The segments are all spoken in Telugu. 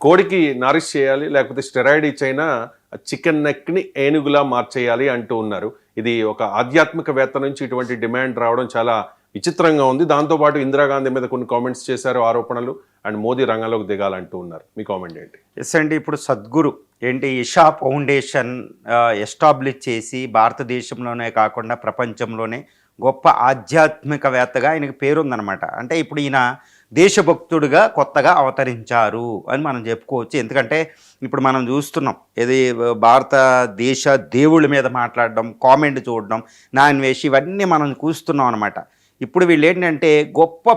కోడికి నరిష్ చేయాలి, లేకపోతే స్టెరాయిడ్ ఇచ్చైనా చికెన్ నెక్ని ఏనుగులా మార్చేయాలి అంటూ ఉన్నారు. ఇది ఒక ఆధ్యాత్మికవేత్త నుంచి ఇటువంటి డిమాండ్ రావడం చాలా విచిత్రంగా ఉంది. దాంతోపాటు ఇందిరాగాంధీ మీద కొన్ని కామెంట్స్ చేశారు, ఆరోపణలు. అండ్ మోదీ రంగంలోకి దిగాలంటూ ఉన్నారు. మీ కామెంట్ ఏంటి? ఎస్ అండి, ఇప్పుడు సద్గురు ఇషా ఫౌండేషన్ ఎస్టాబ్లిష్ చేసి భారతదేశంలోనే కాకుండా ప్రపంచంలోనే గొప్ప ఆధ్యాత్మికవేత్తగా ఆయనకి పేరుందనమాట. అంటే ఇప్పుడు ఈయన దేశభక్తుడిగా కొత్తగా అవతరించారు అని మనం చెప్పుకోవచ్చు. ఎందుకంటే ఇప్పుడు మనం చూస్తున్నాం, ఇది భారతదేశ దేవుళ్ళ మీద మాట్లాడడం, కామెంట్ చూడడం, నాన్ వేసి ఇవన్నీ మనం చూస్తున్నాం అనమాట. ఇప్పుడు వీళ్ళు ఏంటంటే గొప్ప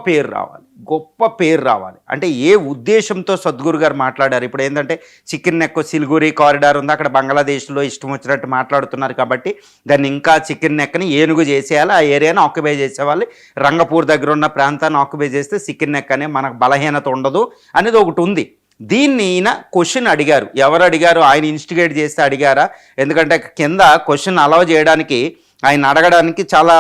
పేరు రావాలి అంటే ఏ ఉద్దేశంతో సద్గురు గారు మాట్లాడారు. ఇప్పుడు ఏంటంటే చికెన్ నెక్ సిలిగురి కారిడార్ ఉంది, అక్కడ బంగ్లాదేశ్లో ఇష్టం వచ్చినట్టు మాట్లాడుతున్నారు కాబట్టి దాన్ని ఇంకా చికెన్ నెక్ని ఏనుగు చేసేయాలి, ఆ ఏరియాని ఆక్యుపై చేసేవాళ్ళు, రంగపూర్ దగ్గర ఉన్న ప్రాంతాన్ని ఆక్యుపై చేస్తే చికెన్ నెక్ అనే మనకు బలహీనత ఉండదు అనేది ఒకటి ఉంది. దీన్ని ఈయన క్వశ్చన్ అడిగారు. ఎవరు అడిగారు? ఆయన ఇన్స్టిగేట్ చేస్తే అడిగారా? ఎందుకంటే కింద క్వశ్చన్ అలౌ చేయడానికి, ఆయన అడగడానికి చాలా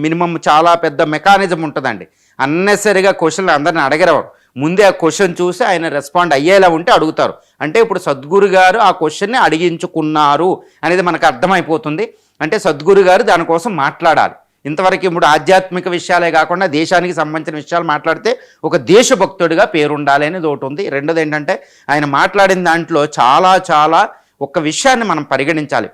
మినిమం చాలా పెద్ద మెకానిజం ఉంటుందండి. అన్నెసరిగా క్వశ్చన్లు అందరిని అడగరు. ముందే ఆ క్వశ్చన్ చూసి ఆయన రెస్పాండ్ అయ్యేలా ఉంటే అడుగుతారు. అంటే ఇప్పుడు సద్గురు గారు ఆ క్వశ్చన్ని అడిగించుకున్నారు అనేది మనకు అర్థమైపోతుంది. అంటే సద్గురు గారు దానికోసం మాట్లాడాలి. ఇంతవరకు ఇప్పుడు ఆధ్యాత్మిక విషయాలే కాకుండా దేశానికి సంబంధించిన విషయాలు మాట్లాడితే ఒక దేశభక్తుడిగా పేరుండాలి అనేది ఒకటి ఉంది. రెండోది ఏంటంటే ఆయన మాట్లాడిన దాంట్లో చాలా ఒక విషయాన్ని మనం పరిగణించాలి.